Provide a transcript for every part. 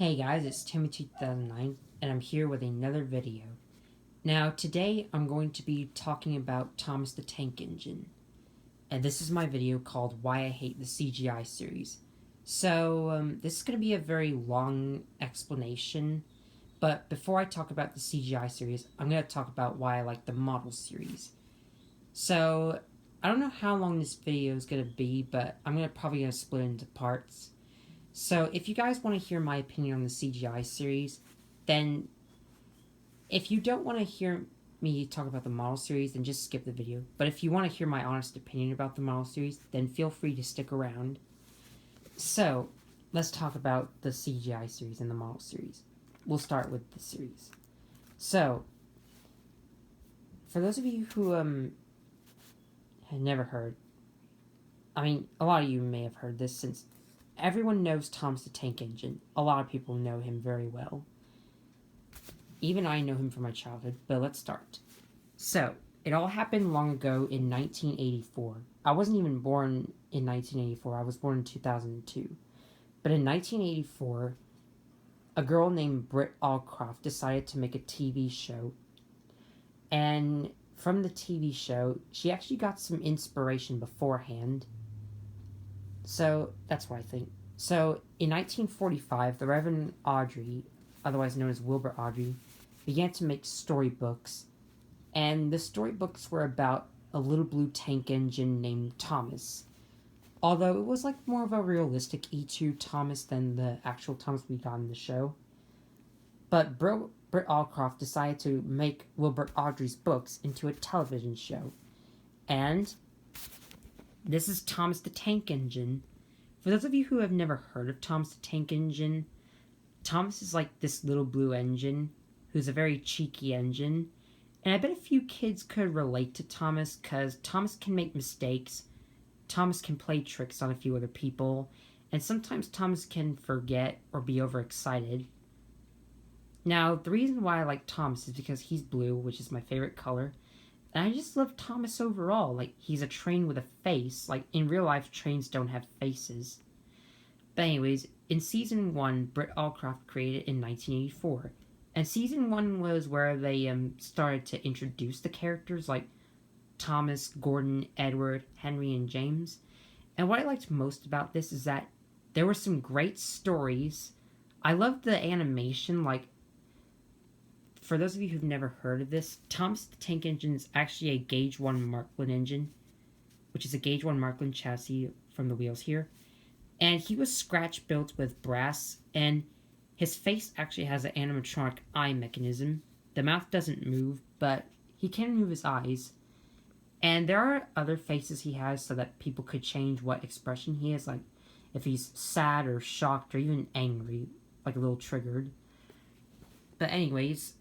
Hey guys, it's Timmy2009 and I'm here with another video. Now today I'm going to be talking about Thomas the Tank Engine. And this is my video called Why I Hate the CGI Series. So this is going to be a very long explanation, but before I talk about the CGI series, I'm going to talk about why I like the model series. So I don't know how long this video is going to be, but I'm probably going to split it into parts. So if you guys want to hear my opinion on the CGI series, then if you don't want to hear me talk about the model series, then just skip the video. But if you want to hear my honest opinion about the model series, then feel free to stick around. So let's talk about the CGI series and the model series. We'll start with the series. So for those of you who had never heard, I mean, a lot of you may have heard this since everyone knows Thomas the Tank Engine. A lot of people know him very well. Even I know him from my childhood, but let's start. So, it all happened long ago in 1984. I wasn't even born in 1984, I was born in 2002. But in 1984, a girl named Britt Allcroft decided to make a TV show. And from the TV show, she actually got some inspiration beforehand. So, that's what I think. So, in 1945, the Reverend Audrey, otherwise known as Wilbur Audrey, began to make storybooks. And the storybooks were about a little blue tank engine named Thomas. Although it was like more of a realistic E2 Thomas than the actual Thomas we got in the show. But Britt Allcroft decided to make Wilbur Audrey's books into a television show. And this is Thomas the Tank Engine. For those of you who have never heard of Thomas the Tank Engine, Thomas is like this little blue engine who's a very cheeky engine. And I bet a few kids could relate to Thomas because Thomas can make mistakes. Thomas can play tricks on a few other people. And sometimes Thomas can forget or be overexcited. Now, the reason why I like Thomas is because he's blue, which is my favorite color. And I just love Thomas overall. Like, he's a train with a face. Like, in real life, trains don't have faces. But anyways, in Season 1, Britt Allcroft created in 1984. And Season 1 was where they started to introduce the characters like Thomas, Gordon, Edward, Henry, and James. And what I liked most about this is that there were some great stories. I loved the animation, like, for those of you who've never heard of this, Thomas the Tank Engine is actually a Gauge 1 Marklin engine, which is a Gauge 1 Marklin chassis from the wheels here. And he was scratch built with brass, and his face actually has an animatronic eye mechanism. The mouth doesn't move, but he can move his eyes. And there are other faces he has so that people could change what expression he is, like if he's sad or shocked or even angry, like a little triggered. But anyways,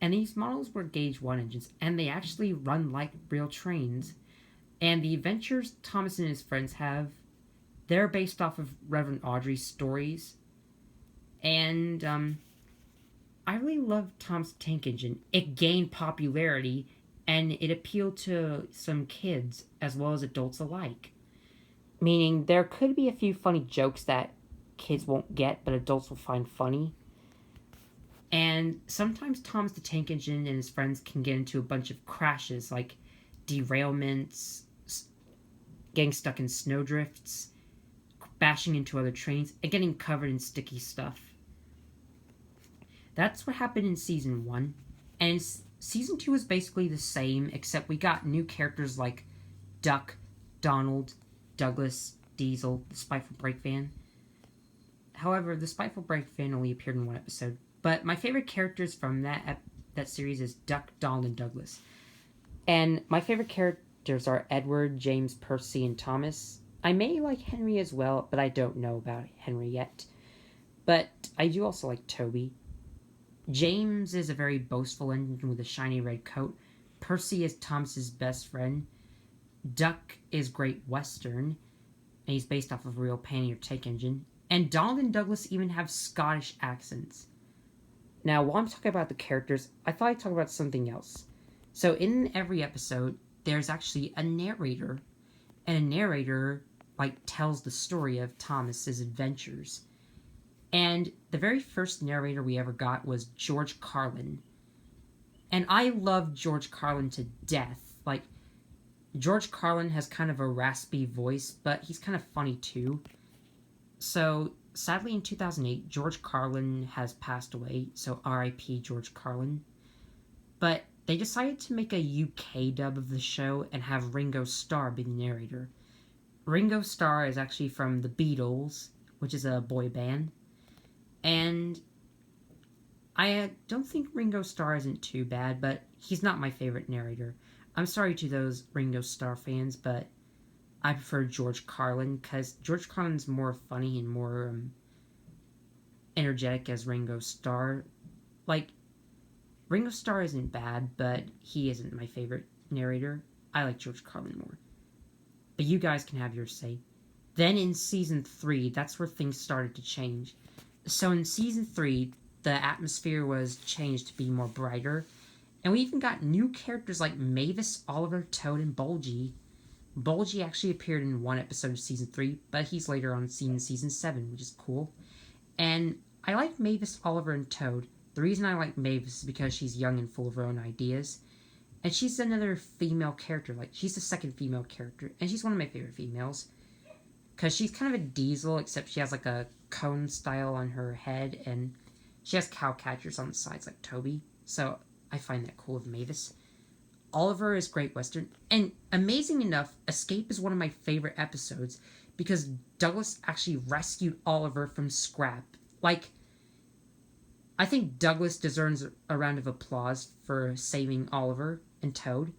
and these models were Gauge 1 engines, and they actually run like real trains. And the adventures Thomas and his friends have, they're based off of Reverend Audrey's stories. And I really love Thomas the Tank Engine. It gained popularity, and it appealed to some kids as well as adults alike. Meaning, there could be a few funny jokes that kids won't get, but adults will find funny. And sometimes Thomas the Tank Engine and his friends can get into a bunch of crashes, like derailments, getting stuck in snowdrifts, bashing into other trains, and getting covered in sticky stuff. That's what happened in Season 1. And Season 2 is basically the same, except we got new characters like Duck, Donald, Douglas, Diesel, the Spiteful Brake Van. However, the Spiteful Brake Van only appeared in one episode. But my favorite characters from that series is Duck, Donald, and Douglas. And my favorite characters are Edward, James, Percy, and Thomas. I may like Henry as well, but I don't know about Henry yet. But I do also like Toby. James is a very boastful engine with a shiny red coat. Percy is Thomas's best friend. Duck is Great Western, and he's based off of a real Pioneer tank engine. And Donald and Douglas even have Scottish accents. Now, while I'm talking about the characters, I thought I'd talk about something else. So in every episode, there's actually a narrator. And a narrator, like, tells the story of Thomas's adventures. And the very first narrator we ever got was George Carlin. And I love George Carlin to death. Like, George Carlin has kind of a raspy voice, but he's kind of funny too. So, sadly, in 2008, George Carlin has passed away, so RIP George Carlin. But they decided to make a UK dub of the show and have Ringo Starr be the narrator. Ringo Starr is actually from the Beatles, which is a boy band. And I don't think Ringo Starr isn't too bad, but he's not my favorite narrator. I'm sorry to those Ringo Starr fans, but I prefer George Carlin because George Carlin's more funny and more energetic as Ringo Starr. Like, Ringo Starr isn't bad, but he isn't my favorite narrator. I like George Carlin more. But you guys can have your say. Then in Season 3, that's where things started to change. So in Season 3, the atmosphere was changed to be more brighter. And we even got new characters like Mavis, Oliver, Toad, and Bulgy. Bulgy actually appeared in one episode of Season 3, but he's later on seen in Season 7, which is cool. And I like Mavis, Oliver, and Toad. The reason I like Mavis is because she's young and full of her own ideas. And she's another female character. Like, she's the second female character. And she's one of my favorite females. Because she's kind of a diesel, except she has like a cone style on her head. And she has cow catchers on the sides like Toby. So I find that cool of Mavis. Oliver is Great Western. And amazing enough, Escape is one of my favorite episodes. Because Douglas actually rescued Oliver from Scrap. Like, I think Douglas deserves a round of applause for saving Oliver and Toad.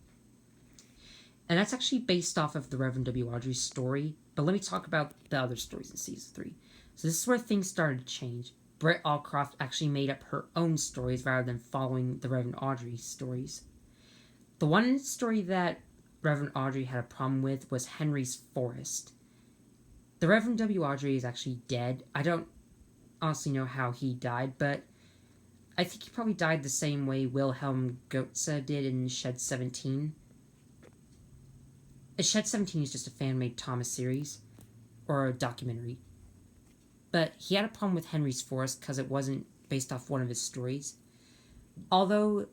And that's actually based off of the Reverend W. Awdry's story. But let me talk about the other stories in Season 3. So this is where things started to change. Britt Allcroft actually made up her own stories rather than following the Reverend Awdry's stories. The one story that Reverend Awdry had a problem with was Henry's Forest. The Reverend W. Awdry is actually dead. I don't honestly know how he died, but I think he probably died the same way Wilhelm Goetze did in Shed 17. Shed 17 is just a fan-made Thomas series, or a documentary. But he had a problem with Henry's Forest because it wasn't based off one of his stories. Although,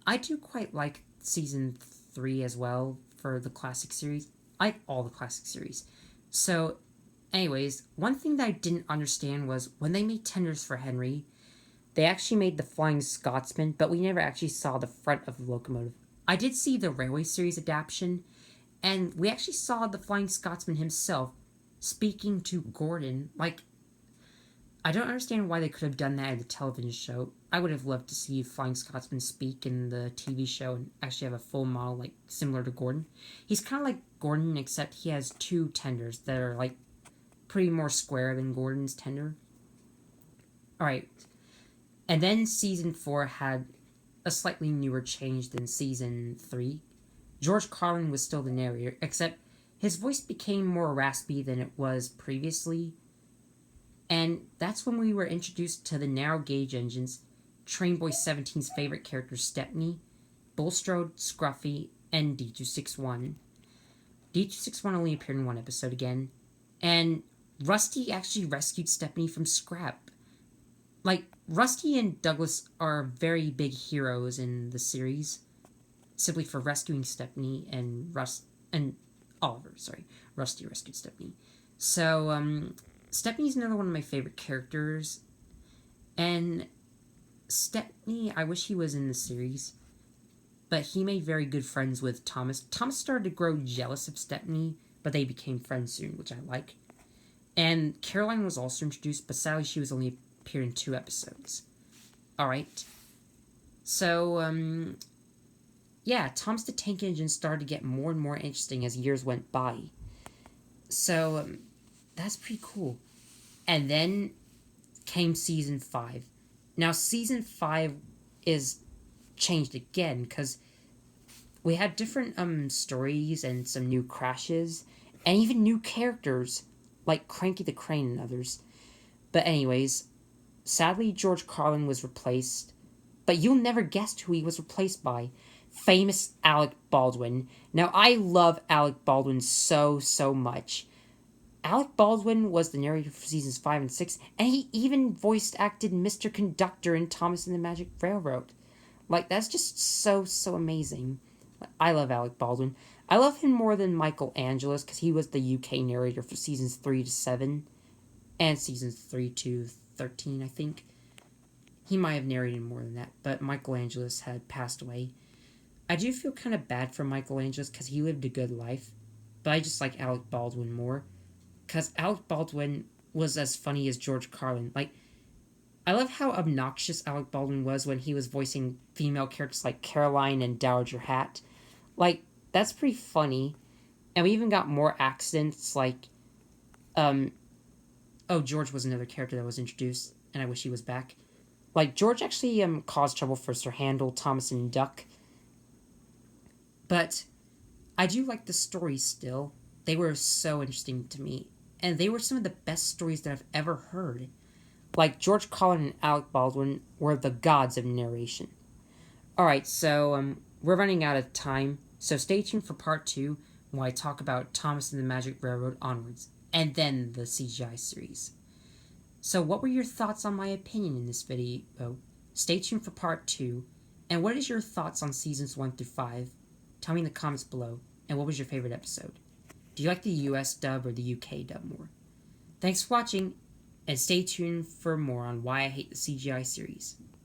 I do quite like Season 3 as well for the classic series. I like all the classic series. So, anyways, one thing that I didn't understand was when they made tenders for Henry, they actually made the Flying Scotsman, but we never actually saw the front of the locomotive. I did see the Railway series adaptation, and we actually saw the Flying Scotsman himself speaking to Gordon. Like, I don't understand why they could have done that in the television show. I would have loved to see Flying Scotsman speak in the TV show and actually have a full model, like, similar to Gordon. He's kind of like Gordon, except he has two tenders that are, like, pretty more square than Gordon's tender. Alright. And then Season 4 had a slightly newer change than Season 3. George Carlin was still the narrator, except his voice became more raspy than it was previously. And that's when we were introduced to the narrow gauge engines, Trainboy 17's favorite characters Stepney, Bulstrode, Scruffy, and D261. D261 only appeared in one episode again, and Rusty actually rescued Stepney from Scrap. Like, Rusty and Douglas are very big heroes in the series, simply for rescuing Stepney, and Oliver, sorry. Rusty rescued Stepney. So, Stepney's another one of my favorite characters, and Stepney, I wish he was in the series, but he made very good friends with Thomas. Thomas started to grow jealous of Stepney, but they became friends soon, which I like. And Caroline was also introduced, but sadly she was only appeared in 2 episodes. Alright. So, yeah, Thomas the Tank Engine started to get more and more interesting as years went by. So, that's pretty cool. And then came Season 5. Now, Season 5 is changed again, because we had different stories and some new crashes, and even new characters, like Cranky the Crane and others. But anyways, sadly George Carlin was replaced, but you'll never guess who he was replaced by. Famous Alec Baldwin. Now, I love Alec Baldwin so much. Alec Baldwin was the narrator for seasons 5 and 6, and he even voiced acted Mr. Conductor in Thomas and the Magic Railroad. Like, that's just so amazing. I love Alec Baldwin. I love him more than Michael Angelos because he was the UK narrator for seasons 3 to 7 and seasons 3 to 13, I think. He might have narrated more than that, but Michael Angelos had passed away. I do feel kind of bad for Michael Angelos because he lived a good life, but I just like Alec Baldwin more because Alec Baldwin was as funny as George Carlin. Like, I love how obnoxious Alec Baldwin was when he was voicing female characters like Caroline and Dowager Hat. Like, that's pretty funny. And we even got more accents like, George was another character that was introduced, and I wish he was back. Like, George actually caused trouble for Sir Handel, Thomas, and Duck. But I do like the stories still. They were so interesting to me. And they were some of the best stories that I've ever heard. Like, George Carlin and Alec Baldwin were the gods of narration. Alright, so we're running out of time. So stay tuned for part 2 when I talk about Thomas and the Magic Railroad onwards. And then the CGI series. So what were your thoughts on my opinion in this video? Stay tuned for part 2. And what is your thoughts on seasons 1 through 5? Tell me in the comments below. And what was your favorite episode? Do you like the US dub or the UK dub more? Thanks for watching, and stay tuned for more on why I hate the CGI series.